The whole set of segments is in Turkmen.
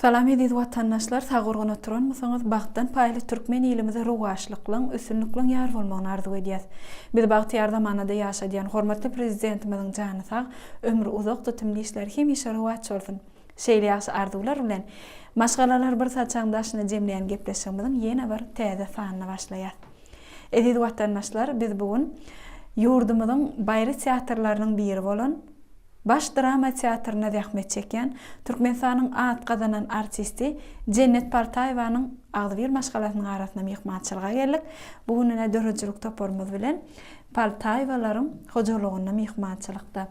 Salam ediz vatandaşlar, sagorgan oturan musaňyz bagtdan paýly türkmen ilimize rowaşlyklaryň, üstünlikleriň ýar bolmagyny arzu edýäs. Biz bagtyar zamanada ýaşadýan hormatly prezidentimiziň jany sag, ömrü uzak tutumly işler hemişe rowaç bolsun. Şeýle ýaşy arzular bilen maşgalalar bir saçaňdaşyny jemleýän gepleşigimiziň ýene bir täze sanyna başlaýar. Ediz vatandaşlar, biz bugün ýurdumyzyň baýry teatrlarynyň biri bolan Baş drama teatrına zähmet çeken Türkmenistanyň at gazanan artisti Cennet Paltaýewanyň agzybir maşgalasynyň arasyna mehmançylyga geldik. Bugün ene dörejçilik toparmyz bilen Paltaýewalaryň hojalygyna mehmançylykda.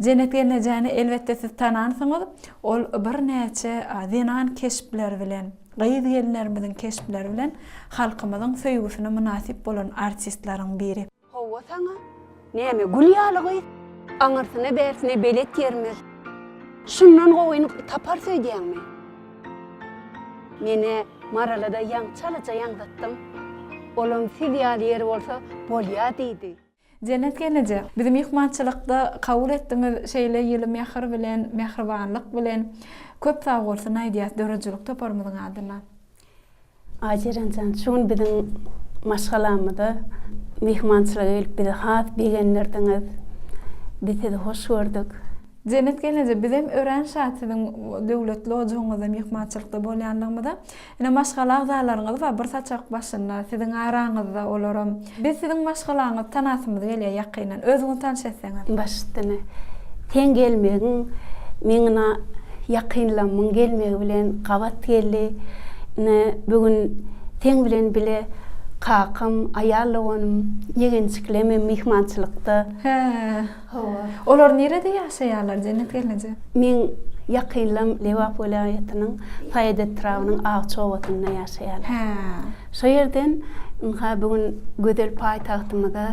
Cennet gelnejäni elbetde siz tanansyňyz. Ol bir näçe zenan keşpler bilen, gaýyz gelinlerimiziň keşpleri bilen halkymyzyň söýgüsine münasip bolan artistleriň biri. Hawa saňa näme gülýalygy? Aňyrsına bersine belet yermez. Şundan goýuny tapar söýdýärmi? Mene maralada ýaňçalaja ýaňdatdym. Olam filial ýeri bolsa bolýa diýdi. Cennet gelnejä. Bizim mehmançylykda kabul etdiňiz şeýle ýyly mehr bilen, mehribanlyk bilen köp sag bolsun aýdýas dörejçilik toparmyzyň adyna. Ajeranjan şun biziň maşgalamyda mehmançylyga gelip bizi has begenlerdiňiz. Biz de hoş gördük. Cennet gelnejä bizim ören şatynyň döwletli ojagyňyzda mehmançylykda bolýanlygymyzda ene maşgala agzalaryňyz we bir saçak başynda siziň araňyzda olaram. Biz siziň maşgalaňyzy tanasymyz gelýär ýakynan. Özüňizi tanşetseňiz. Başdyny teň gelmegiň meňne ýakynlamyň gelmegi bilen gabat geldi. Bugün teň bilen bile kakam, ayarlawanım, yegençikleme mehmançylykda. Olar nerede ýaşaýarlar Cennet gelnejä? Men ýakynlam Lewap welaýatynyň Saýedet trawynyň Agçowatynda ýaşaýarlar. Şo ýerden bugün gödel paýtagtymyza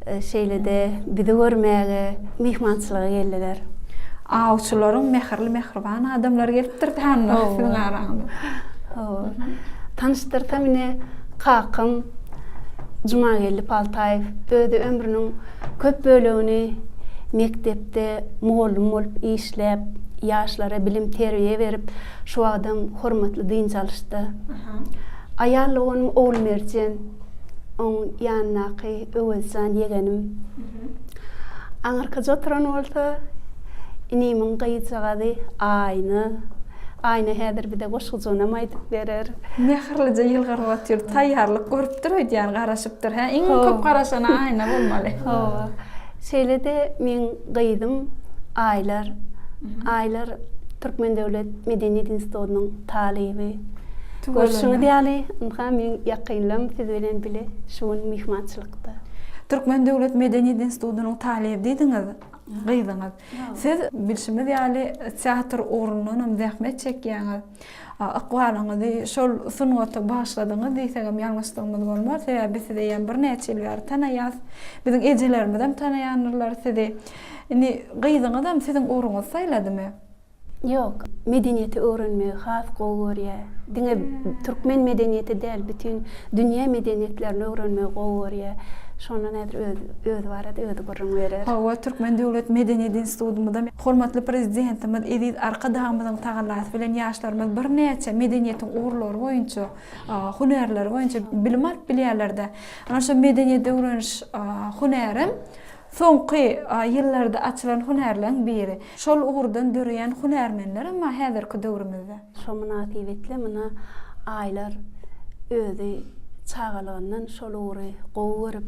şeýlede bizi görmäge mehmançylyga geldiler. Agçylaryň mehirli mehriban adamlar gelipdir tanýar siziň araňyzda. Tanıştyrsa mene kakam Jumagelli Paltaýew özi ömrüniň köp bölegini mektepde mugallim bolup işläp, ýaşlara bilim terbiýe berip, şu adam hormatly dyn çalışdy. Aýarlygyň oğul Merjen, oň ýanynaky Öweljan yegenim. Aňyrka oturan bolsa, inimin gaýjagady Ayna häzir bir de goşgujuna maýdyp berer. Mehirlice ýylgyr batýar, taýýarlyk görüp durýar, ýani garaşypdyr. Iň köp garaşana aýna bolmaly. Şeýlede men gaýdym aýlar Türkmen Döwlet Medeniýet Institutynyň talibi. Görüşüňiz ýaly, men ýakynlam siz bilen bile şuň mehmançylykda. Türkmen Döwlet Medeniýet Institutynyň talibi diýdiňiz. Gaýdyňyz. Siz bilşimiz ýaly teatr ugrundan zähmet çekýäňiz. Akwalyňyzy şol sunwaty başladyňyz diýsegem ýalňyşlygymyz bolmaz. Biz sizi ýa bir näçe ýyl tanaýas. Biziň ejelerimiz hem tanaýanlar sizi. Indi gaýdyňyz siziň ugrunuz saýladymy? Yok, medeniýeti öwrenmegi has gowurýar. Diňe Türkmen medeniýeti däl, bütün dünýä medeniýetlerini öwrenmegi gowurýar. Şondan öz barada öz gurrun berer. Hawa Türkmen Döwlet Medeniýet Institutymyzda hormatly prezidentimiz Ediz Arkadaýymyzyň tagallasy bilen ýaşlarymyz bir näçe medeniýetiň ugrulary boýunça, hunerleri boýunça bilim alyp bilýärler-de. Ana şu medeniýet öwreniş hunerim soňky ýyllarda açylan hunerleň biri. Şol ugurdan döreýän hunermenler ama häzirki döwrümizde. Şo münasibetli muna aýlar özü çağalığından şol uğru qoğurup,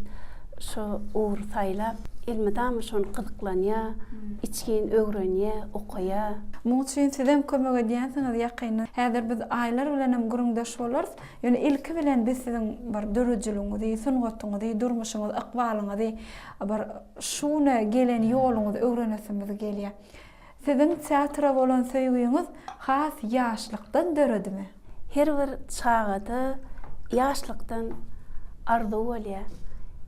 şo uğur saylap, ilmidam şonu qıdıqlanýa, içkin öwrenýä, okuýa. Muň üçin sizem kömek edýänsiňiz ýakyndan. Häzir biz aýlar bilen hem gurumdaş bolarys. Ýöne ilki bilen biz siziň bir dörejçiligiňizi, sungatyňyzy, durmuşyňyzy, akwalyňyzy, bir şuna gelen ýoluňyzy öwrenesimiz gelýär. Siziň teatra bolan söýgüňiz has ýaşlykdan döredimi? Her bir çağda ýaşlykdan arzu bolýar.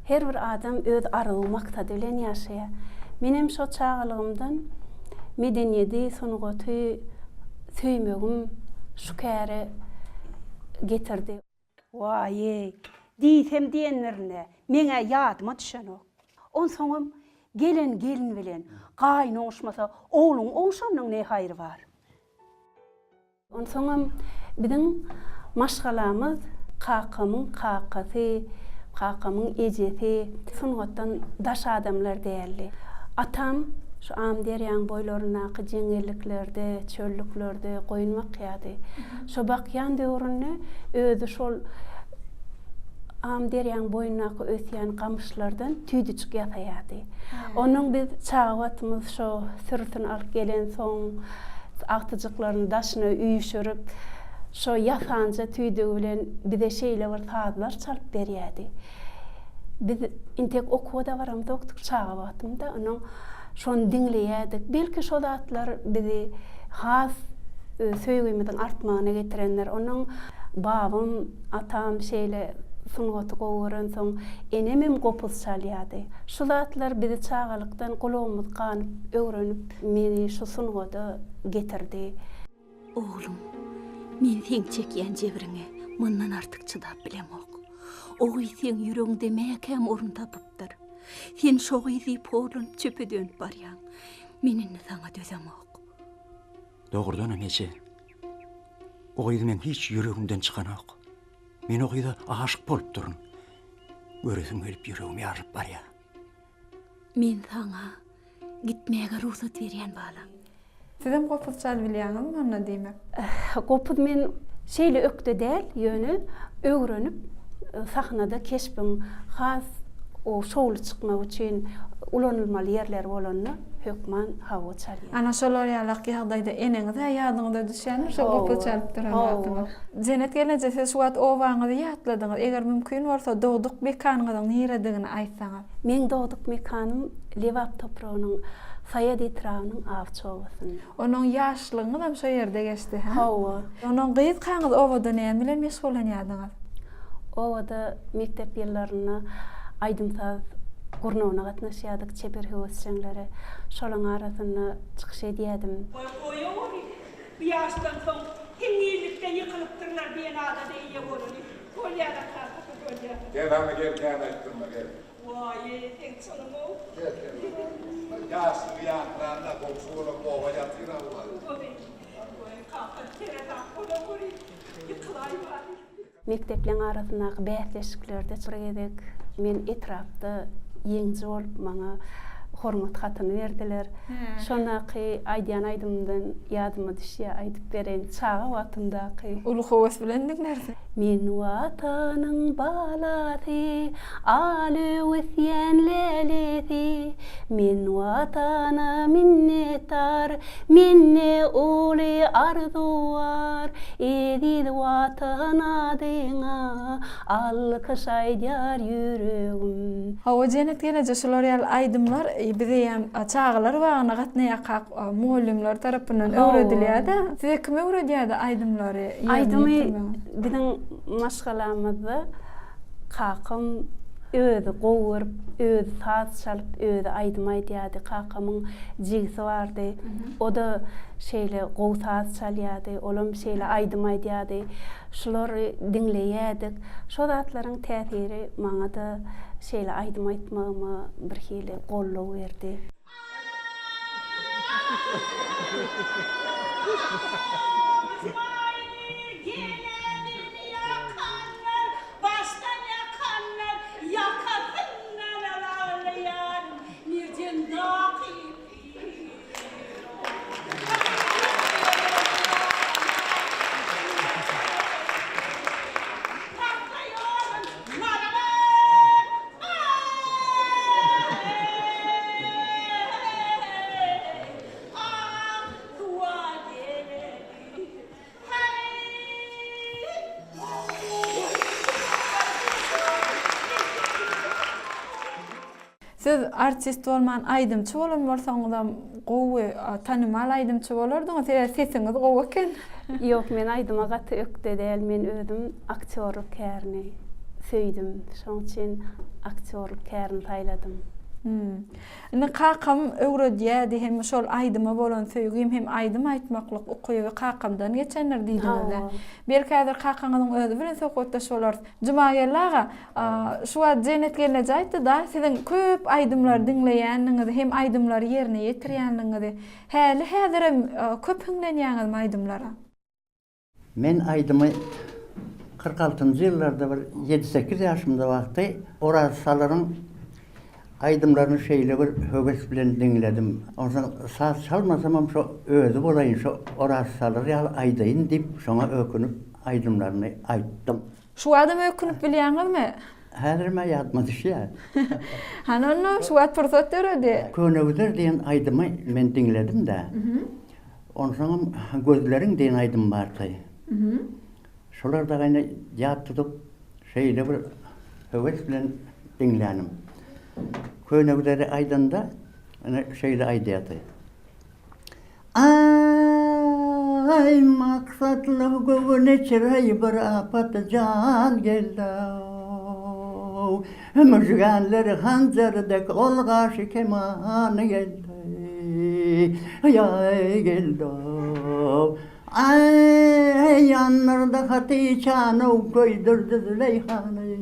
Her bir adam öz arzu maksady bilen ýaşaýar. Menem şo çağalygymdan medeniýeti, sungaty söýmegim şu käre getirdi. Waýy, diýsem diýenlerine meňe ýadyma düşenok. Onsoňam gelin bilen gaýny oňşmasa, oğluň oňşanyň ne haýry bar? Ondan soňra biziň maşgalamyz kakamyň kakasy, kakamyň ejesi, sungatdan daş adamlar däldi. Atam şu Amderýan boýlarynaky jeňelliklerde, çöllüklerde goýunmak ýady. Şo bakýan döwründe özü şol Amderýan boýunaky ösýän gamyşlardan tüýdüçik ýasaýady. Onuň biz çağatmyz şo sürtün alyp gelen soň aktyjyklaryny daşyna üýüşürüp şo ýasanja tüýdügi bilen bize şeýle bir sazlar çalyp berýärdi. Biz intek okuwda baram doktor çağatmda onuň şonu dinleýärdik. Belki şo zatlar bizi has söýgümiň artmagyna getirenler. Onuň babam, atam şeýle sungaty gowaran soň enemem gopuz çalýardy. Şu zatlar bizi çağalykdan golagymyz ganyp öwrenip meni şu sungada getirdi. Oğlum, men sen çekýän jebiriňe mundan artyk çydap bilemok. Ogy sen ýüregiňde mäkem orun tapypdyr. Sen şogy ýyp orunyp çöpe dönüp barýaň. Menini saňa dözemok. Dogrudan emeçe. Ogydy men hiç ýüregimden çykanok. Men ogyda aşyk bolup durun. Göresim gelip ýüregim ýaryp barýar. Men saňa gitmäge ruhsat berýän balam. Sizem gopuz çalyp bilýäňizmi onda diýmek? Gopuz men şeýle ökde däl ýöne öwrenip sahnada keşbim has o şoul çykmak üçin ulanylmaly ýerler bolanyny hökman hawa çalýar. Ana şolar ýalyk ýagdaýda eneňize ýadyňyza düşýändir şo gopuz çalyp duran. Jenet gelince siz şu wagt owaňyzy ýatladyňyz. Eger mümkin bolsa dogduk mekanyňyzyň niredigini aýtsaňyz. Men dogduk mekanym Lewap toprağının Sayad etrawynyň awçowasyny. Onuň ýaşlygyny da şo ýerde geçdi, ha? Hawa. Onuň gyýyt kaňyz owada näme bilen meşgulanýardyňyz? Owada mektep ýyllaryna aýdymsaz gurnuwna gatnaşýardyk, çeper höwesçilere. Şolaň arasyna çykyş edýärdim. Bu yaştan soň hinnilikde yıkılıpdırlar diýen adada iýe boldy. Kolýara tarapy bolýar. Gel hana gel kâna ettirme gel. Vay, sen sonumu. Gel. Yaşlı yağlarına komşuğuna boğa yatıra ulan. Vay, kalkıp tereden kola vuri. Yıkılay var. Mektepleň arasynaky bäsleşiklerde çyryk men etrapda ýeňji bolup maňa hormat hatyny berdiler. Şonaky aýdýan aýdymdan ýadyma düşýär, aýdyp beren çağa wagtyndaky. Ulu howas bilen dinlerdi. Men watanyň balasy, aly ösýän lelesi. Men watana minnetdar, minne uly arzu var. Edil watan adyňa, alkyş aýdýar ýüregim. Hawa jenet gelince şolar ýaly aýdymlar bize ýam çağlar wagyna gatnaýak muallimler tarapyndan öwredilýär-de. Size kim öwredýärdi aýdymlary? Aýdymy biziň maşgalamyzda kakam özü gowurup, özü saz çalyp, özü aýdym aýdýardy. Kakamyň jigisi bardy. O da şeýle gow saz çalýardy, olam şeýle aýdym aýdýardy. Şolary dinleýärdik. Şo zatlaryň täsiri maňa da şeýle aýdym aýtmagyma bir hili gollap berdi. Baştan yakanlar, yakasından ağlayan Mircen Dağı'yı. Siz artist bolman aýdymçy bolsaňyz gowy tanymal aýdymçy bolardyňyz, sesiňiz gowy eken. Yok, men aýdyma gaty ökde däl, men özüm aktyorluk kärini söýdüm. Şoň üçin aktyorluk kärini taýladym. Ine kakam öwredýärdi hem şol aýdyma bolan söýgüm hem aýdym aýtmaklyk okuýy kakamdan geçenler diýdiňizde. Belki häzir kakaňyzyň özü bilen söhbetdeşýärler. Juma gelaga şu wagt jenet gelince aýtdy da siziň köp aýdymlar dinleýäniňizi hem aýdymlary ýerine ýetirýänliňizi. Häzir köp hüňlenýäňiz aýdymlara. Men aydymı 46-njy ýyllarda bir 7-8 ýaşymda wagty Oraz Salar'ın aydımlarını şeýle bir höwes bilen diňledim. Ondan saz çalmasam şo özü bolaýyn şo Oraz Salar ýaly aýdaýyn dip şoňa ökünüp aydımlaryny aýtdym. Şu adam ökünüp bilýäňizmi? Häzir men ýadyma düşýär. Hananno şu wagt pursat berdi. Könegüder diýen aýdymy men diňledim de. Ondan gözleriň diýen aýdym bardy. Şolarda gaýna ýat tutup şeýle bir höwes bilen diňlänim. Könegüleri aýdanda şeýle aýdýardy. Ay maksatly göwüne çiray bir apatjan geldi. Müjganlar hanjardek olgaşy kemany geldi. Ay geldi. Ay yanlarda Hatiçany göýdirdi Züleyhany.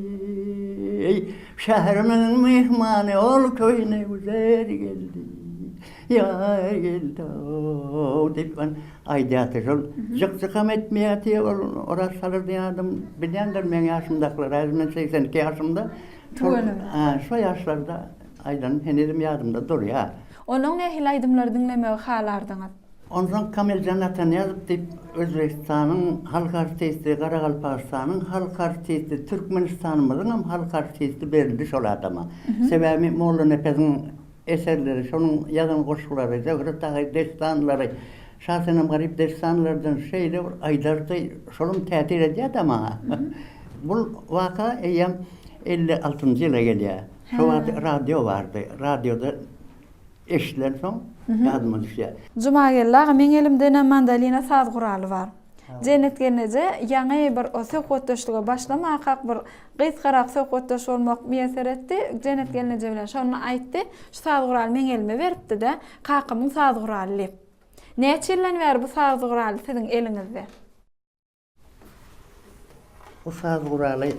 Şäherimiň mehmany ol köýüne güzel geldi. Ya geldi. Dip aýdýardy şol. Jyk-jykam etmeýärdi Oraz Salar diýýärdim. Bilýändir men ýaşymdakylar, häzir men 82 ýaşymda. Şo ýaşlarda aýdan henedim ýadymda durýar. Onuň nähili aýdymlary diňlemegi halardyňyz? Ondan Kamiljan Atanýazow dip Özbekistanyň halk artisti, Garagalpagystanyň halk artisti, Türkmenistanyň hem halk artisti berildi şol adama. Sebäbi Molla Nepesiň eserleri, şonuň ýazan goşulary, Zöhret Agay destanlary, şahsenem garip destanlardan şeýle bir aýdardy, şolum täsir edýärdi ama. Bul waka eýem 56-njy ýyla gelýär. Şo radio bardy. Radioda eşitlen soň ýadyma düşýär. Juma gella men elimde mandalina saz guraly bar. Cennet gelneje ýaňy bir söhbetdeşlige başlamak bir gysgarak söhbetdeş bolmak meýser etdi. Cennet gelneje bilen şonu aýtdy. Şu saz guraly men elime beripdi de, kakymyň saz guraly dip. Näçe ýyldan bäri bu saz guraly siziň eliňizde? Bu saz guraly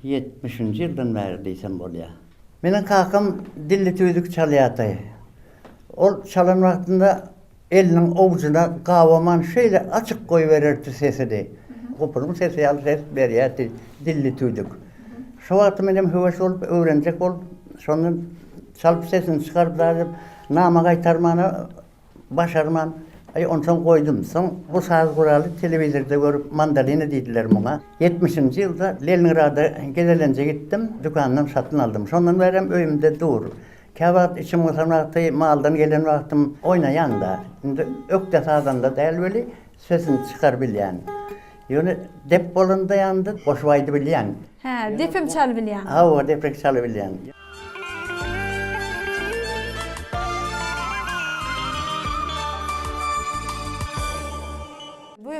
70-nji ýyldan bäri diýsem bolýar. Meniň kakam dilli tüýdük çalýardy. Ol çalan wagtynda eliniň owjuna gawaman şeýle açyk goýbererdi sesini. Gopurun sesi ýaly ses berýärdi dilli tüýdük. Şo wagty menem höwes bolup öwrenjek bolup, şondan çalyp sesini çykardyp, nama gaýtarmany başarman. Ondan goýdum. Soň bu saz guraly telewizorda görüp mandalina diýdiler muňa. 70-nji ýylda Leningrada gezelenje gittim, dükanyny satyn aldym. Şondan berem öýümde dur. Käwagt içim gysanaty maldan gelen wagtym oýnaýanda. Indi ökde sazanda däl beli sesini çykar bilýän. Ýöne dep bolanda ýandy, goşwaýdy bilýän. He, depim çal bilýän. Ha, depek çal bilýän.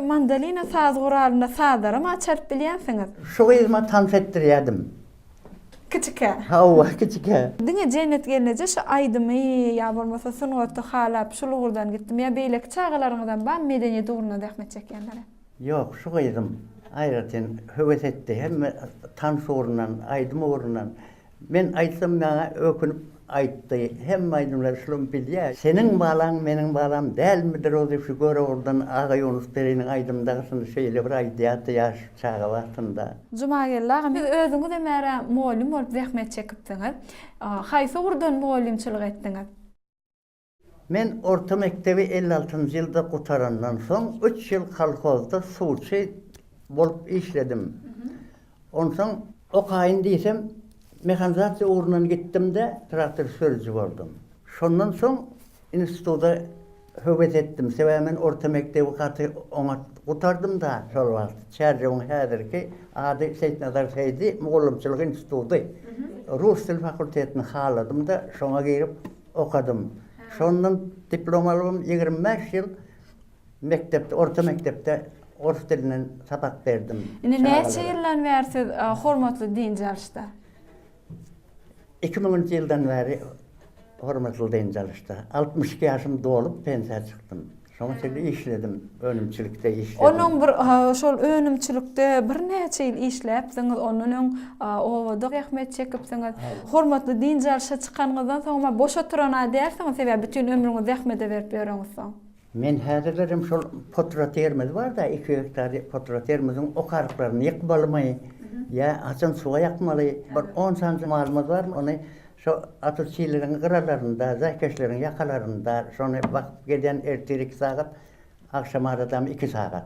Mandalina saz guralyna sazlarym açaryp bilýänsiňiz. Şo ýyma tans etdirýärdim. Kiçike. Ha, kiçike. Diňe cennet gelneje şu aýdymy ýa bolmasa sungatdy halap şulugurdan gitdim ýa beýlek çağalaryňdan ban medeniýet ugruna rahmet çekýänler. Yok, şu ýyldym. Aýratyn höwes etdi. Hemme tans ugrundan, aýdym ugrundan. Men aýtsam maňa ökünüp aýtdy. Hemme aýdymlar şolum bilýär. Seniň balan, meniň balam dälmidir o diýip şu göre urdan Aga Ýunus Bereniň aýdymdagysyny şeýle bir aýdýardy ýaş çaga wagtynda. Juma gella, siz özüňiz emere muallim bolup rahmet çekipdiňiz. Haýsy urdan muallimçilik etdiňiz? Men orta mektebi 56-njy ýylda gutarandan soň 3 ýyl kolhozda suwçy bolup işledim. Ondan okaýyn diýsem, mexanizasiýa ugrundan gitdim-de traktor sürücü boldum. Şondan soň institutda höwes etdim. Sebäbi men orta mektebi gaty oňa gutardım da şol wagt. Çärjegiň häzirki ady Seýtnazar Feýzi mugallimçilik instituty. Rus dil fakultetini haladym da şoňa girip okadym. Şondan diplomalygym 25 ýyl mektepde, orta mektepde Rus dilinden sabak berdim. Indi näçe ýyldan bäri siz hormatly din jalşda? 2000-nji ýyldan bäri hormatly din jalşda. 62 ýaşym dolup pensiýa çykdym. Şoňa şeýle işledim, önümçilikde işledim. Onuň bir şol önümçilikde bir näçe ýyl işläpsiňiz, onuň owada rahmet çekipsiňiz. Hormatly din jalşa çykanyňyzdan soň boş oturan adýarsyňyz, sebäbi bütün ömrüňizi rahmete berip ýöreňiz soň. Men häzirlerim şol potraterimiz var da 2 hektar potraterimizin o karıklarını yıkmalımay. Ya açın suya yakmalı. Bir 10 santim malımız var mı? Onu şu atışçilerin kıralarında, zaykeşlerin yakalarında, sonra bakıp gelen ertelik saat, akşam aradan 2 saat.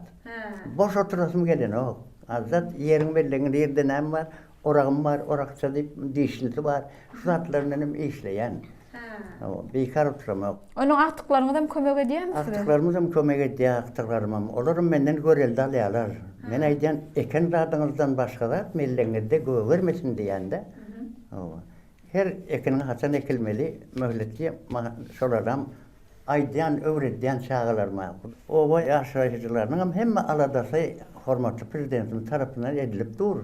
Boş oturasım gelen o. Azat yerin belleğinde yerden hem var, orağım var, orakça deyip dişlisi var. Şu saatlarından işleyen. Beykar oturamam. Onun aktıklarına da kömek ediyor musun? Aktıklarımız hem kömek ediyor, aktıklarımam. Olurum benden görelde alayalar. Men aydan eken radınızdan başka da melleğinizde görmesin diyen de. Her ekinin hasan ekilmeli, mühletli şolaram aydan öğretdiyen çağılar makul. O boy aşırıcılarının hem aladası hormatlı prezidentin tarafından edilip dur.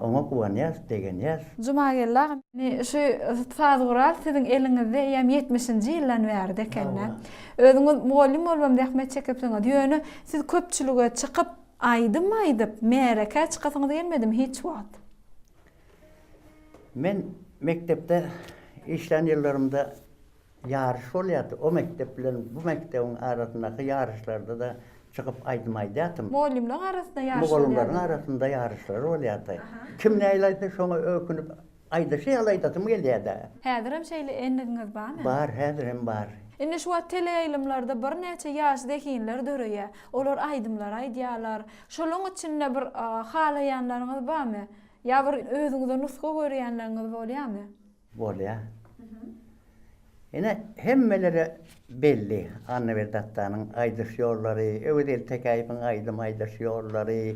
Ona kuvanyas degen yaz. Cuma gellar, şu Sadural sizin elinizde ýam 70-nji ýyldan bäri ekenne. Özüňiz muallim bolmam rahmet çekipsiňiz. Ýöne siz köpçülüge çykyp aydyp mereke çykasyňyz gelmedim hiç wagt. Men mektepde işlen yıllarımda yarış bolýardy. O mekteplerin bu mektebin arasyndaky yarışlarda da çıkıp aydymaydyatym. Muallimler arasında yarış. Muallimlerin arasında yarışlar bolýardy. Kim näýleýdi şoňa ökünüp ayda şey alaydatym gelýärdi. Häzir hem şeýle enligiňiz barmy? Bar, häzir hem bar. Indi şu teleýilimlerde bir näçe ýaş dekinler döreýär. Olar aýdymlar aýdýarlar. Şolaň içinde bir halaýanlaryňyz barmy? Ya bir özüňizde nuska görýänleriňiz bolýarmy? Bolýar. Ene hemmeleri belli. Anne Verdattanın aydış yolları, Övedel Tekayip'in aydış yolları,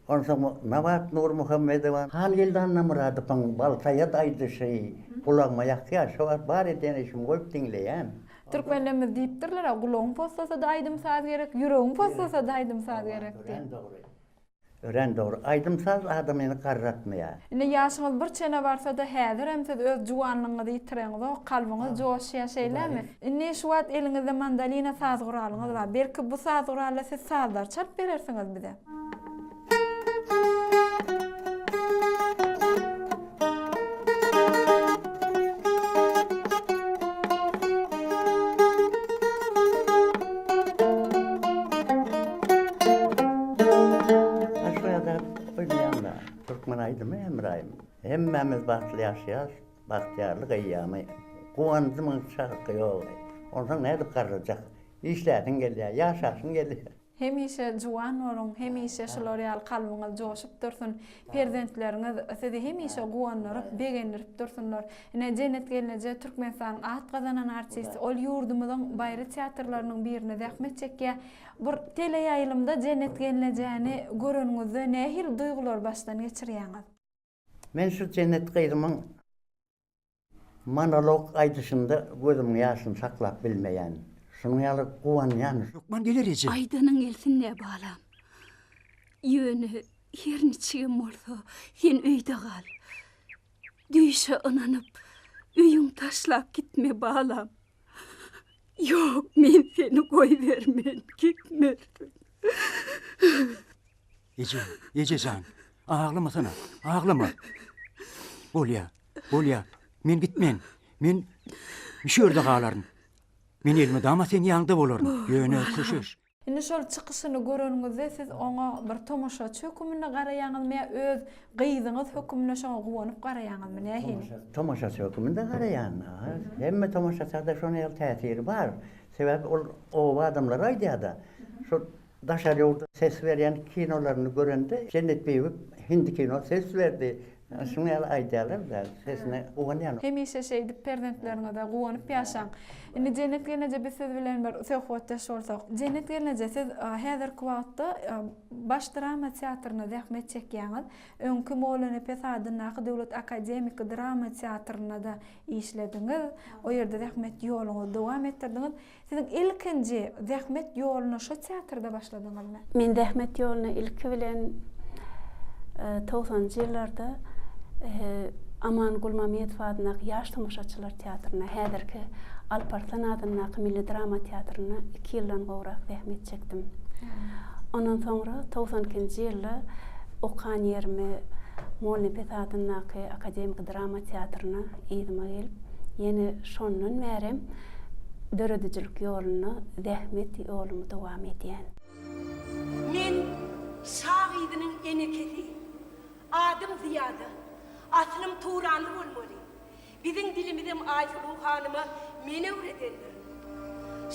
ondan sonra Navat Nur Muhammedova, Halil'dan Namuradıp'ın Baltayat aydışı, kulağıma yakıya, şu var bari denişim koyup dinleyen. Türkmenlerimiz deyipdirler, gulağın postasa da aydım saat gerek, yüreğin postasa da aydım saat gerek diye. Ören doğru. Aydımsaz adam eni qarratmaya. Ine yaşınız bir çene varsa da häzir hem siz öz juwanlygyňyzy ýitireňiz, kalbyňyz joşýa şeýlermi? Ine şu wagt eliňizde mandalina saz guralyňyz bar. Belki bu saz guralla siz sazlar çalyp berersiňiz bize. Türkmenaydymy Emraýym. Hemmemiz bagtly ýaşaýar, bagtýarlyk eýýamy. Guwanjymyň şarky ýok. Ondan näde garrajak? İşlädiň gelýär, ýaşaşyň gelýär. Hemişe juwan bolun, hemişe şolar ýaly kalbyňyz joşup dursun. Prezidentleriniz sizi hemişe guwanlaryp, begendirip dursunlar. Ine cennet gelince Türkmenistan at gazanan artist ol ýurdumyzyň baýry teatrlarynyň birine rahmet çekýär. Bir teleýaýylymda cennet gelinjäni görenňizde nähil duýgular başdan geçirýäňiz? Men şu cennet gyýdymyň monolog aýdyşynda gözümiň ýaşyny saklap bilmeýän. Şunu ýaly guwanýan. Lokman gelir ece. Aydanyň elsinne balam. Ýöne ýerniçigim bolsa, sen öýde gal. Düýşe ynanyp, öýüň taşlap gitme balam. Yok, men seni goýbermen, gitme. Ece can. Ağlama sana, ağlama. Bolya. Men gitmen. Men şu ýerde galaryn. Men elime dama sen ýaňda bolaryn. Ýöne köşeş. Indi şol çykyşyny görenňizde siz oňa bir tomaşaçy hökümine garaýaňyzmy, öz gyýdyňyz hökümine şoňa gowanyp garaýaňyzmy nähili? Tomaşaçy höküminde garaýan. Hemme tomaşaçyda şoňa ýaly täsiri bar. Sebäbi o adamlar aýdýarda. Şu daşary ýurda ses berýän kinolaryny görende Cennet Beýik hindi kino ses berdi. Şunu ýaly aýdýarlar da sesine uganýan. Hemişe şeýdi prezidentlerine de gowanyp ýaşaň. Indi cennet gelince biz siz bilen bir söhbetde şolsak. Cennet gelince siz häzirki wagtda baş drama teatryna rahmet çekýäňiz. Öňkü Mowlana Pesadynaky Döwlet Akademik Drama Teatryna da işlediňiz. O ýerde rahmet ýoluňyzy dowam etdirdiňiz. Sizin ilkinji rahmet ýoluny şu teatrda başladyňyzmy? Men rahmet ýoluny ilki bilen 90-njy ýyllarda Aman Gulmamedov adynaky ýaş tomaşaçylar teatryna, häzirki Alparslan adynaky Milli Drama Teatryna 2 ýyldan gowrak rahmet çekdim. Ondan soňra 92-nji ýylda okan ýerime Mowlana Pesadynaky Akademik Drama Teatryna ýygyma gelip, ýene şondan bäri döredicilik ýoluna zähmet ýolumy dowam edýän. Men şahydynyň enekesi, Adım Ziyada, aslym Turanly bolmaly. Biziň dilimizem Aýşuluw hanyma meni öwredendir.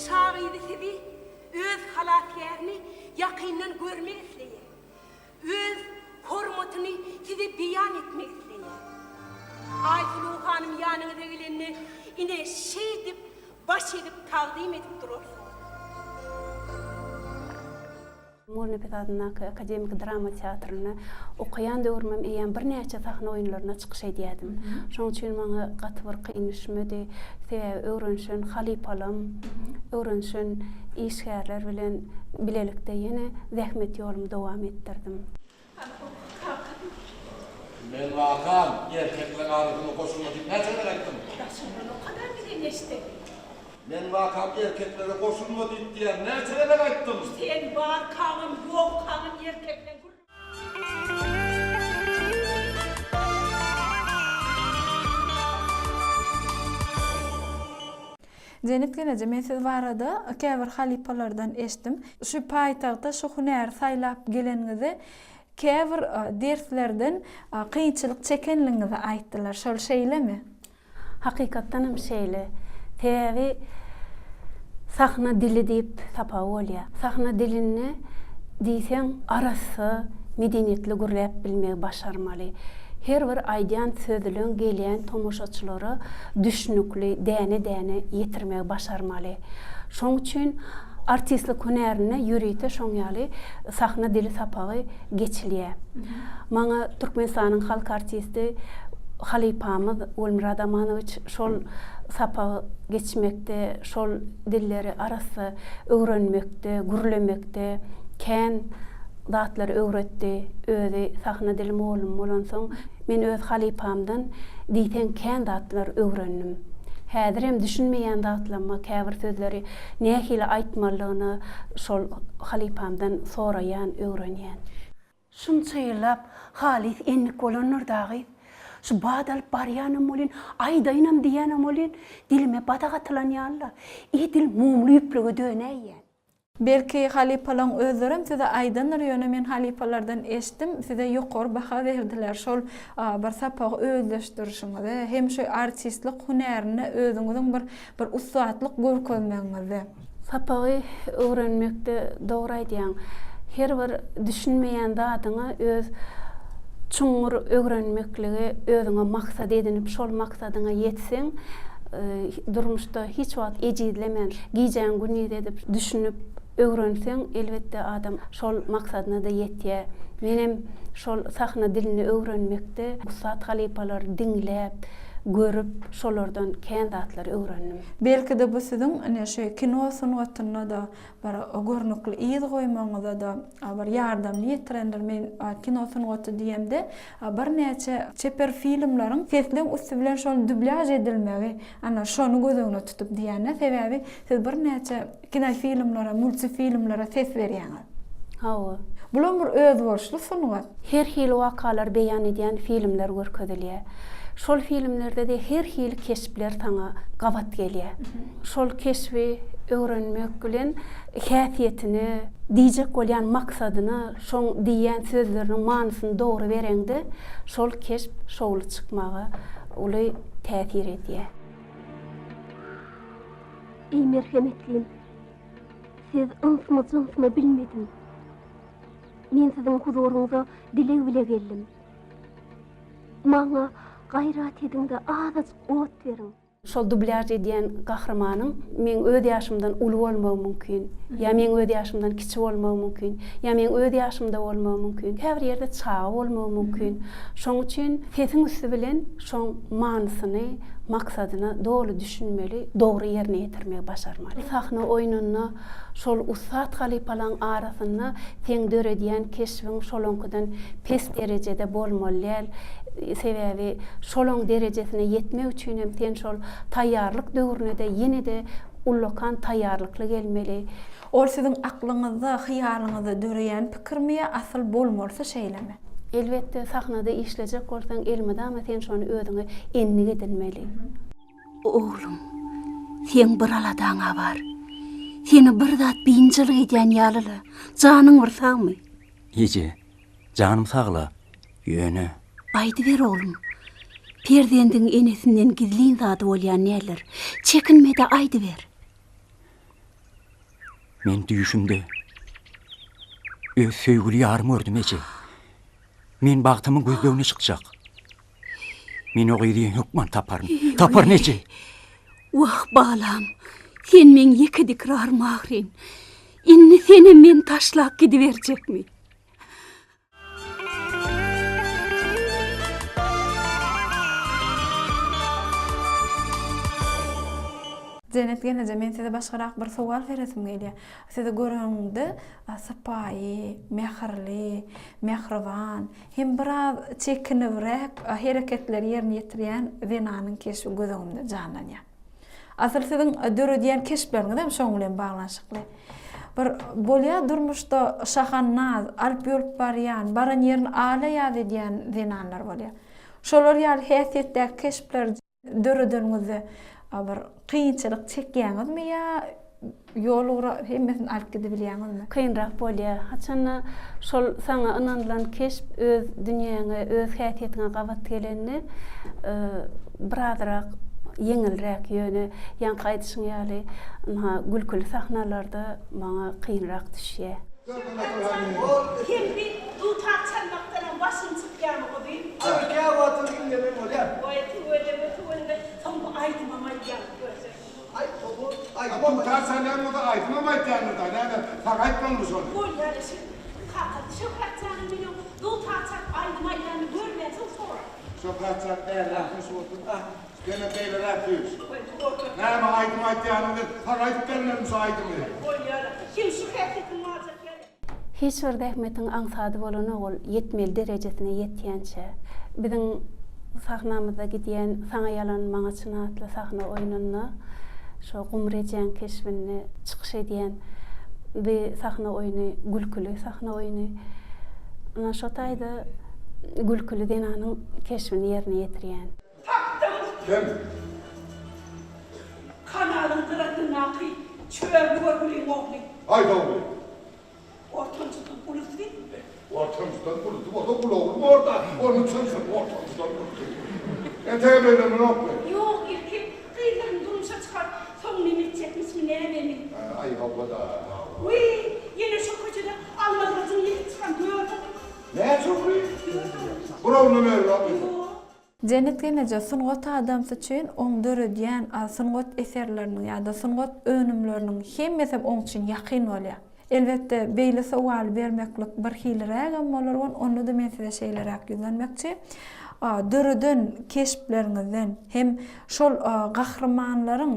Şahydy sizi öz halatyaryny ýakyndan görmek isleýär. Öz hormatyny size beýan etmek isleýär. Aýşuluw hanym ýanyňyza gelenini ine şeý dip, baş edip taqdim edip durarsyň. Molnepet adynyň akademik drama teatryna okuyan döwürmem eýen bir näçe sahna oýunlaryna çykyş edýädim. Şoň üçin maňa gaty bir kyn düşmedi. Öwrenşen halypalym, öwrenşen işgärler bilen bilelikde ýene zähmet ýolumy dowam etdirdim. Men wakam erkekler arasında koşulmadı. Näçe aýtdym? O kadar bize neşte. Men wakam erkeklere koşulmadı diýen näçe aýtdym? Sen bar kağım, yok kağım erkekten gül. Cennet genece men siz barada käbir halypalardan eşdim. Şu paýtagda şu hünär saýlap geleniňizi käbir derslerden kynçylyk çekenligiňizi aýtdylar. Şol şeýlemi? Hakykatdan hem şeýle. Täbi sahna dili diýip tapa bolýar. Sahna dilini diýsem arasy medeniýetli gürläp bilmegi başarmaly. Her bir aýdýan sözülen gelýän tomoşaçylary düşnükli, däne ýetirmegi başarmaly. Şoň üçin artistlik hünärine ýürüýte şoň ýaly sahna dili sapagy geçilýär. Maňa Türkmenistanyň halk artisti Halypamyz Ulmira Adamanoviç şol sapagy geçmekde, şol dilleri arasy öwrenmekde, gürlemekde, kän zatları öwretdi. Özi sahna dili molum bolan soň men öz halypamdan diýten kän zatlar öwrendim. Häzir hem düşünmeýän zatlarma käbir sözleri nähili aýtmalygyny şol halypamdan soraýan, öwrenýän. Şunça ýyllap halis enlik bolanlar dagy şu badal baryanam bolin, aýdaýnam diýenem bolin, dilime badak atylan ýalla. Dil mumly üplüge dönäýän. Belki halypalan özlerem size aýdanlar ýöne men halypalardan eşdim, size ýokary baha berdiler. Şol bir sapagy özleşdirişiňizi, hem şu artistlik hünerini özüňiziň bir ustatlyk görkezmegiňizi. Sapagy öwrenmekde dogry aýdýan. Her bir düşünmeýän zatyňa öz çuňur öwrenmekligi özüňe maksat edinip şol maksadyňa ýetseň, durmuşda hiç wagt ejizlemen, giýjän günni edip düşünüp öwrenseň, elbetde adam şol maksadyna da ýetýär. Menem şol sahna dilini öwrenmekde ustat halypalar diňläp, görüp şolardan kän zatlary öwrendim. Belki de bu siziň şu kino sanatyna da bir görnükli ýyl goýmagyňyza da bir ýardam ýetirendir. Men kino sanaty diýemde bir näçe çeper filmlaryň seslen üstü bilen şol dubляж edilmegi, ana şonu gözüňe tutup diýende sebäbi siz bir näçe kino filmlara, multifilmlara ses berýäňiz. Hawa. Bular bir özgörüşli sanat. Her hil wakalar beýan edýän filmler görkezilýär. Şol filmlerde de her hil keşipler taňa gabat gelýär. Şol keşbi öwrenmek bilen häsiýetini, diýjek bolýan maksadyny, şoň diýen sözleriniň manysyny dogry bereňde, şol keşip şowly çykmagy uly täsir edýär. Ey merhemetlim, siz ınsımı cınsımı bilmedim. Men sizin huzuruňyza dilek bile geldim. Maňa gayrat ediňde azyk ot beriň. Şol dubляж edýän gahrymanyň men öz ýaşymdan uly bolmagy mümkin, ýa men öz ýaşymdan kiçik bolmagy mümkin, ýa men öz ýaşymda bolmagy mümkin, häzir ýerde çağa bolmagy mümkin. Şoň üçin sesiň üstü bilen şoň manysyny, maksadyny dogry düşünmeli, dogry ýerine ýetirmegi başarmaly. Sahna oýunyna şol ustat halypalaryň arasyny teň döredýän keşbiň şolonkydan pes derejede bolmaly. Sebäbi şolong derejesine ýetmek üçin hem sen şol taýýarlyk döwrüne de ýene de ullakan taýýarlykly gelmeli. Ol siziň aklyňyzda, hyýalyňyzda döreýän pikirmi asyl bolmalsa şeýlemi? Elbette sahnada işlejek bolsaň elmede ama sen şonu özüňe enlik edilmeli. Oğlum, Sen bir aladaňa bar. Seni bir zat biňçilik edýän ýalyly. Janyň birsagmy? Ece, canım sağla. Yöne. Aýdy ber oğlum. Perdendiň enesinden gizliň zady bolýan näler? Çekinmede aýdy ber. Men düşümde öz söýgüli ýarym gördüm Ece. Men bagtymyň gözlegine çykjak. Men o gyýdy hukman taparyn. Taparyn Ece. Wah balam. Sen men ýeki dikrar magrin. Inni seni men taşlap gidiberjekmi? Cennet gelince men size başgarak bir sowal beresim gelýär. Size görüňde sapaýy, mehirli, mehriban, hem biraz çekinirek hereketler ýerine ýetirýän Zenanyň keşfi gözüňde janlanýar. Asıl sizin dörediyen keşfleriniz de şoň bilen baglanşykly. Bir bolýa durmuşda şahannaz, alp ýolup barýan, baran ýerini ala ýad edýän zenanlar bolýar. Şolar ýaly häsiýetdäki keşfler döredeniňizde bir kıyınçılık çekýäňizmi ýa ýolura hemmesini alyp gidebilýäňizmi? Kıyınrak bolýar. Haçanna şol saňa ynanylan keşf öz dünýäňe, öz häsiýetine gabat gelenini birazrak yeňilrek ýöne ýanky aýdyşyň ýaly gülküli sahnalarda maňa kıyınrak düşýär. Kim bir dutar çalmaktan başın çıkýarmy goby? Türkiye watyryn gelen bolýar. Oy tuwele tam aýdy mama ýa görsek. Ay, bu tarsanlar mı da aydınlamay canlıda. Yani fakat olmuş onu. Bolýar işi. Kakat şöhret canım benim. Dutar çal aýdyma ýany görmesin sonra. Sokratçak değerlenmiş olsun. Ah, gene beyler yapıyoruz. Oy tuwele. Nerede aydınlamay canlıda? Fakat gelmemiş aydınlamay. Bolýar. Kim şöhret etsin mazak ýaly. Hiç bir rahmetin aňsady bolan ol yetmeli derejesine ýetýänçe biziň sahnamyzda gidýän Saňa ýalan maňa çyn atly sahna oýunyny şo Gumrejen keşfini çykyş edýän bir sahna oýuny, gülküli sahna oýuny. Ana şo taýda gülküli Zenanyň keşfini ýerine ýetirýän. Kim? Kanalın dıratına akı, çöğür görgülüğün oğlu. Ay doğru. Ortancıdan ulusu değil mi? Ortamızdan kuruldu. O da kul olur mu orada? Onun çocuğun ortamızdan kuruldu. Ete böyle mi yok mu? Yok erkek, kıyıların durmuşa çıkar. Son nimet çekmiş mi ne beni? Ay havada. Uy, yine şu koçada almadığın yedi çıkan gördüm. Ne çok iyi? Buranın öyle abi. Cennet gelince sungat adamsı üçin oň döredýän sungat eserleriniň ýa-da sungat önümleriniň hemmesi oň üçin ýakyn bolýar. Elbette beýle sowal bermeklik bir hilrek bolýar, onu da men size şeýlerek ýüzlenmekçi. Döreden keşfleriňizden hem şol gahrymanlaryň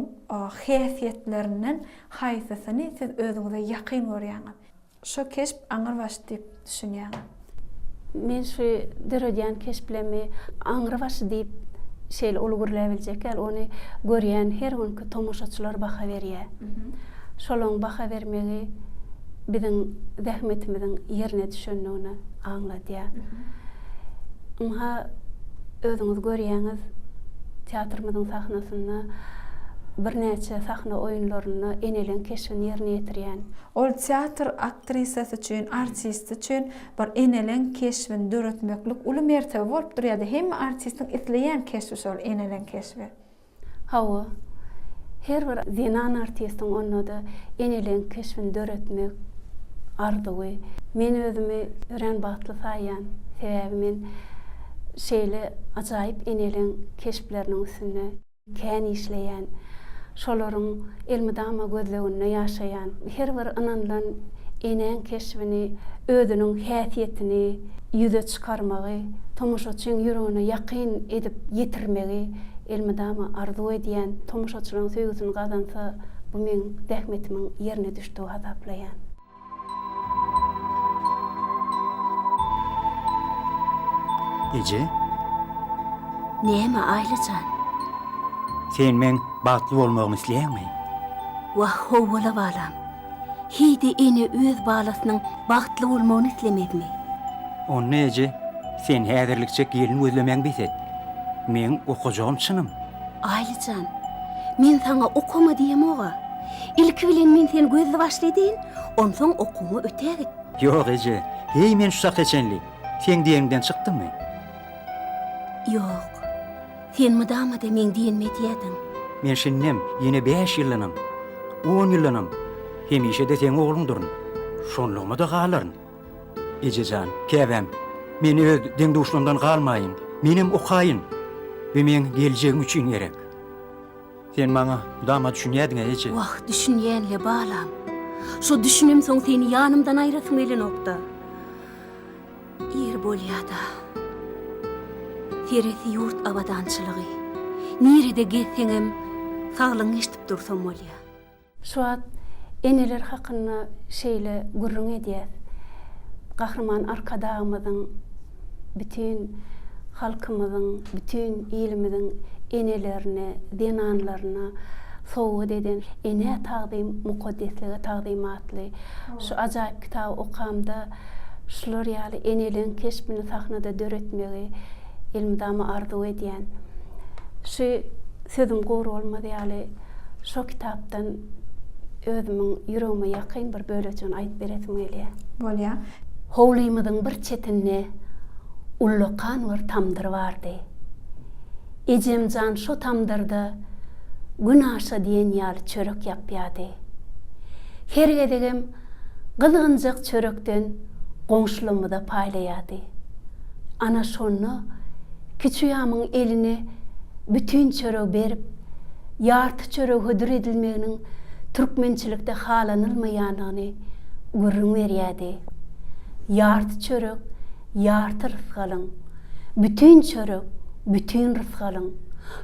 häsiýetlerinden haýsysyny siz özüňize ýakyn görýäňiz. Şo keşf aňyr baş diýip düşünýäňiz. Men şu döredýän keşflemi aňyr baş diýip şeýle ulgurlabiljek, ony görýän her günkü tomoşaçylar baha berýär. Şolaň baha bermegi biziň zähmetimiziň ýerine düşenligini aňladýar. Ama özüňiz görýäňiz teatrymyzyň sahnasynda bir näçe sahna oýunlaryny enelen keşfini ýerine ýetirýän. Ol teatr aktrisasy üçin, artist üçin bir enelen keşfini döretmeklik uly mertebe bolup durýar. Hem artistiň etleýän keşfi şol enelen keşfi. Hawa her bir Zenan artistiň onda enelen keşfini döretmek arzuwy. Men özümi ören batly saýan sebäbi men şeýle ajaýyp enelen keşfleriniň üstüne kän işleýän, şolaryň elmydama gözleginde ýaşaýan, her bir anandan enen keşfini, özüniň häsiýetini ýüze çykarmagy, tomoşaçyň ýüregine ýakyn edip ýetirmegi elmydama arzu edýän tomoşaçylaryň söýgüsini gazansa, bu men zähmetimiň ýerine düşdiği hasaplaýan. Ece, Näme Aylyjan? sen men batly bolmagymy isleýärmi? Wah howala balam. Hidi eni öz balasynyň bagtly bolmagyny islemedimi? Onu Ece, sen häzirlikçe gelin gözlemeň beset. Men okujagym çynym. Aylyjan, Men sana okuma diýem oga. İlki bilen men seni gözle başladyn, onsoň okumy öte git. Yok Ece, hey men şu sak eçenli. Sen diýeňden çykdymy? Yok. Sen mydama da men diýenme diýedin. Men şinnem ýene 5 ýyllanam, 10 ýyllanam. Hemişe de sen oğlumdurun. Şonluğuma da galaryn. Ejejan, käbem, men öz deňduşlarymdan galmaýyn. Menem okaýyn. Ve men geljegim üçin gerek. Sen maňa dama düşünýärdiň Ece. Wah, düşünýänle balam. Şo düşünüm soň seni ýanymdan aýrasyň ele nokta. Ir bolýada. Teresi yurt abadançylygy. Nirede geçseňem saglyň eşdip dursam bolýar. Şuat eneler hakkında şeyle gurrun edýär. Gahrman arkadağımızın, bütün halkımızın, bütün ilimiziň enelerine, denanlarına sowgat eden ene taqdim muqaddeslige taqdimatly şu ajaýyp kitap okamda şular ýaly eneliň keşbini sahnada döretmegi ilmdama arzu edýän. Şu sözüm gowy bolmady ýaly şu kitapdan özümiň ýüregime ýakyn bir böleçini aýdyp beresim gelýär. Bolýar. Howlymyzyň bir çetinde ullukan bir tamdyr bardy. Ejemjan şu tamdyrda gün aşa diýen ýaly çörek ýapýardy. Her gedegem gyzgynjak çörekden goňşulymyda paýlaýardy. Ana şonu kiçüýamyň eline bütün çörek berip, ýarty çörek hödür edilmeginiň türkmençilikde halanylmaýanyny gurrun berýärdi. Ýarty çörek, ýarty rızgalyň, bütün çörek, bütün rızgalyň.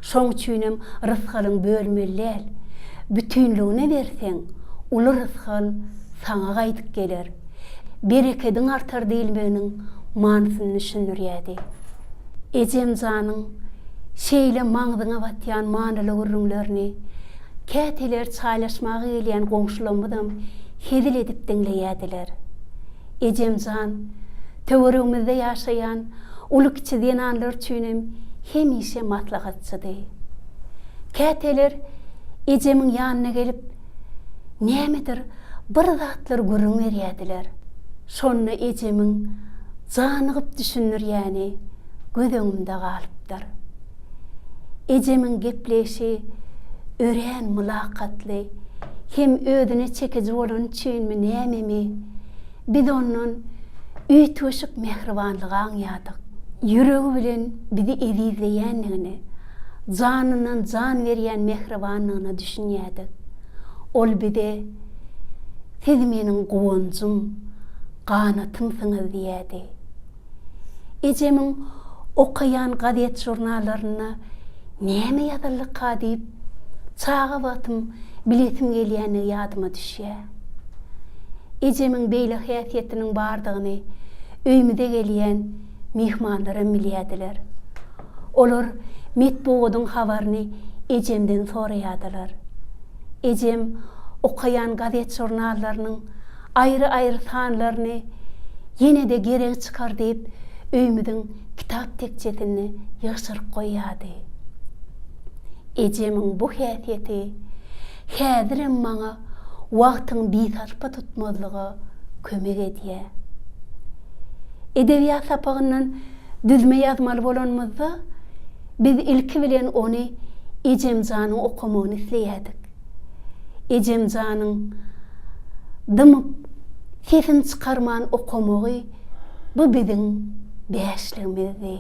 Şoň üçinem rızgalyň bölmeli. Bütünlüğüne berseň, uly rızgal saňa gaýdyp geler. Berekediň artar diýilmeginiň manysyny düşünürýärdi. Ejemjanyň şeýle maňzyňa batýan manyly gurrunlaryny käteler çaýlaşmagy gelýän goňşularymyzam hedil edip diňleýärdiler. Ejemjan töweregimizde ýaşaýan uly kiçi denanlar üçinem hemişe maslahatçydy. Käteler ejemiň ýanyna gelip nämedir bir zatlar gurrun berýärdiler. Şonu ejemiň janygyp düşünürýäni gözeňimde galypdyr. Ejemiň gepleşi ören mülakatly, hem ödüne çekici bolan üçinmi nämemi, biz onun üýtüşik mehribanlygy aňýadyk. Ýüregi bilen bizi ezizleýänligini, janynyň jan berýän mehribanlygyny düşünýärdik. Ol bize siz meniň gowanjym, ganatymsyňyz diýärdi. Ejemiň okayan gadet jurnallaryna näme ýazylykka diýip çağa batym bilesim gelýäni ýadyma düşýär. Ejemiň beýle häsiýetiniň bardygyny öýümde gelýän mehmanlarym bilýärdiler. Olar metbuatyň habaryny ejemden soraýardylar. Ejem okayan gadet jurnallarynyň aýry-aýry sanlaryny ýene-de gerek çykar diýip öýümdiň kitap tekçesini ýaşyryp goýýardy. Ejemiň bu häsiýeti häzirim maňa wagtyň bitarpa tutmazlygy kömek edýär. Edebiýat sapagyndan düzme ýazmaly bolanmyzda biz ilki bilen ony Ejemjanyň okumagyny isleýärdik. Ejemjanyň dymyp sesin çykarman okumagy bu biziň bäşligimizdi.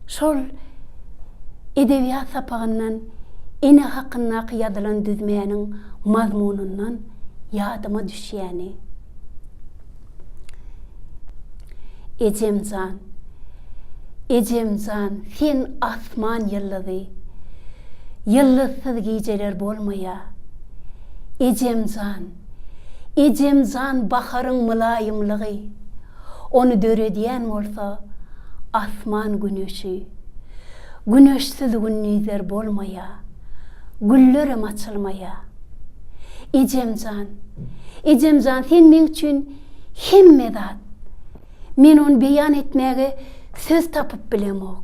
Şol edebiýat sapagyndan ene hakkında ýazylan düzmeýäniň mazmunundan ýadyma düşýäni. Ejemjan, Ejemjan, sen asman ýyldyzy, ýyldızsyz gijeler bolmaýa. Ejemjan, Ejemjan baharyň mylaýymlygy, onu döredýän bolsa asman güneşi, güneşsiz günnüzler bolmaýa. Güllerim açılmaya. Ejemjan, Ejemjan, sen men üçin hemme zat. Men onu beýan etmäge söz tapyp bilemok.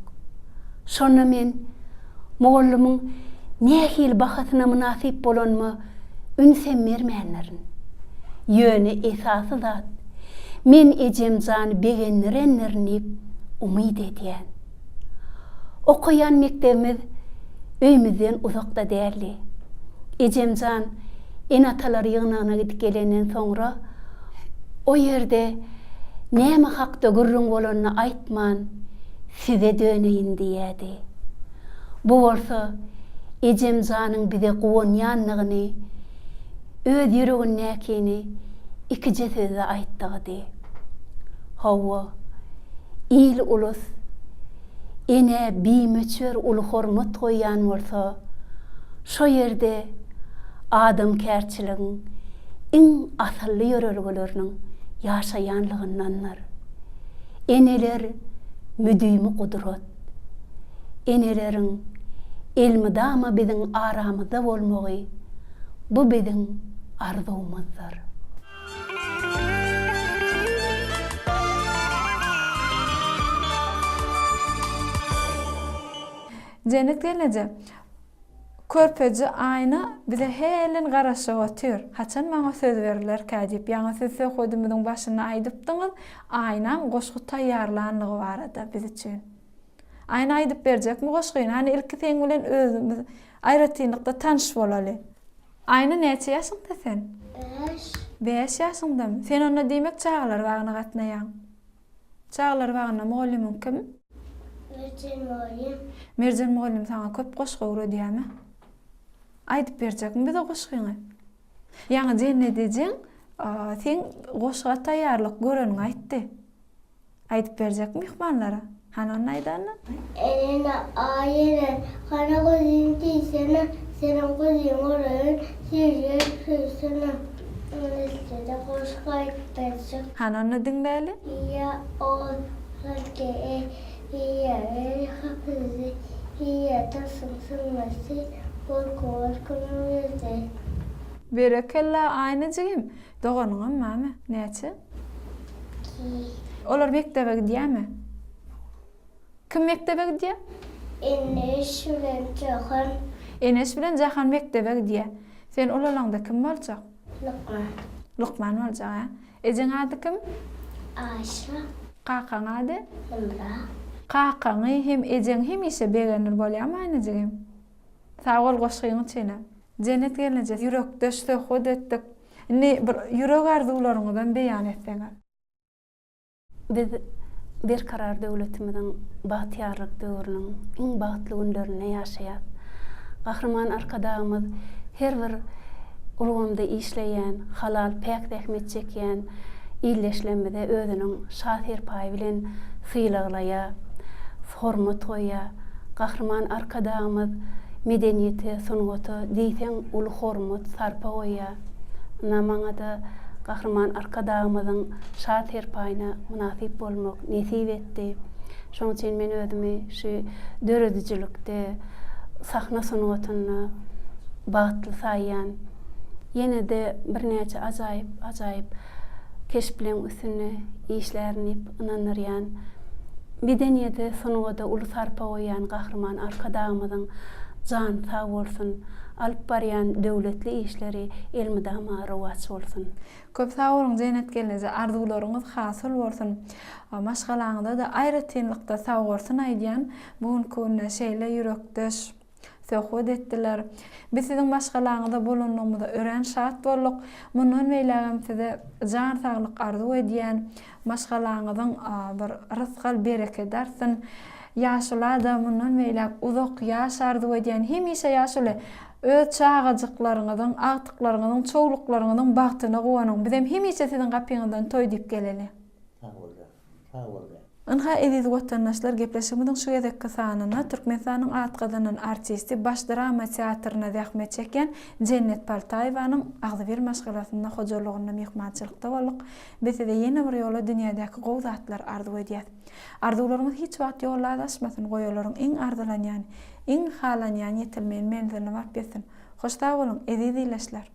Şonu men Moğlumun nähil bahatyna münasip bolanma ünsen mermänlerin. Yöni esasy zat. Men ejemjan begenlerenlerni umyd edýän. Okuyan mektebimiz öýümizden uzakda däldi. Ejemjan en atalary ýygynyna gidip gelenden soňra o ýerde näme hakda gurrun bolanyny aýtman, size döneýin diýädi. Bu bolsa Ejemjanyň bize gowanýanlygyny, öz ýüregindäkini iki sözle aýtdygy. Hawa, il ulus ene bimeçer ulu hormat goýan bolsa, şo ýerde adam kärçiligiň iň asylly ýöreligleriniň ýaşaýanlygyndanlar. Eneler müdüými kudrat. Eneleriň elmidama biziň aramyzda bolmagy, bu biziň arzumyzdyr. Cennet gelnece körpeci aýna bize helen garaşyp otyr. Haçan maňa söz berirler kädip, ýa-da siz söýdümiň başyna aýdypdyňyz, aýnaň goşgy taýýarlanlygy barada biz üçin. Aýna aýdyp berjekmi goşgyny? Hani ilki sen bilen özümiz aýratynlykda tanış bolaly. Aýna näçe ýaşyňda sen? 5 ýaşyňdamy? Sen ona diýmek çağlar bagyna gatnaýan. Çağlar bagyna moğlumyň kim? Merjen moğlum sana köp goşgy öwredýärmi? Aýdyp berjekmi bize goşgyny? Ýa-ni jenne dejeň, sen goşga taýýarlyk göreniň aýtdy. Aýdyp berjekmi ihmanlara? Hanan aýdanly? Ene aýere hana gözüň diýsene, senin gözüň orayın, sirge sürsene. Öylesine goşga aýtdyjak. Hanany diňläli? Ya o halke ya hafızı ya da sımsınması korkunuzda. Berekella aýnyjygym. Doganyňam mama, näçe? Olar mektebe gidýärmi? Kim mektebe gidýär? Enes bilen Jahan. Enes bilen Jahan mektebe gidýär. Sen olalaňda kim boljak? Lukman. Lukman boljak, ha? Ejeň ady kim? Aşra. Qaqaň ady? Emra. Qaqaňy hem ejeň hem ise begenler bolýarmy aýnyjygym? Sagol goşgyň içine. Cennet gelnece ýürekde söhbet etdik. Ne bir ýürek arzuwlaryňyzdan beýan etseňiz. Biz bir karar döwletimiziň bahtiyarlyk döwrüniň iň bagtly günlerini ýaşaýar. Gahrman arkadaşymyz her bir ulgamda işleýän, halal pek zähmet çekýän illeşlemede özüniň şahir paý bilen syýlaglaya, hormat goýa. Gahrman arkadaşymyz medeniýeti, sunugaty diýseň ulu hormat sarpa goýa. Namaňa da Gahrman arkadaşymyzyň şahir paýyna münasip bolmak nesip etdi. Şoň üçin men özümi şu döredijlikde sahna sunugatyny bagtly saýan, ýene de bir näçe ajaýyp keşplen üstüne işlerini inanıryan, medeniýeti sunugaty ulu sarpa goýan Gahrman arkadaşymyzyň jan sag bolsun, alyp barýan döwletli işleri elmidama rowaç bolsun. Köp sag bolun Cennet gelnece arzuwlaryňyz hasyl bolsun. Maşgalaňyzda da aýratynlykda sag bolsun aýdýan bugünkü günde şeýle ýürekdeş söhbet etdiler. Biz siziň maşgalaňyzda bolunmagymyzda ören şat bolduk. Mundan beýlegem size jan saglyk arzuw edýän maşgalaňyzyň bir rızgal bereke darsyň. Ýaşlar da mundan beýleg uzak ýaş arzuw edýän hemişe ýaşly öz çağajyklaryňyzyň, agtyklaryňyzyň, çoğluklaryňyzyň bagtyna gowanyň. Bizem hemişe siziň gapyňyzdan toý diýip geleli. Sağ ol. Anha ediz watandaşlar gepleşimiziň şu gezekki sanyna Türkmenistanyň atgadynyň artisti baş drama teatryna zähmet çeken Cennet Paltaýewanyň agzybir maşgalasyna hojalygyna mehmançylykda bolduk. Biz de ýene bir ýola dünýädäki gowy zatlar arzuw edýär. Arzuwlarymyz hiç wagt ýollarda adaşmasyn, goýalaryň iň arzulanýan, iň halanýan ýetilmeýän menziline barp etsin. Hoşda bolun, ediz ileşler.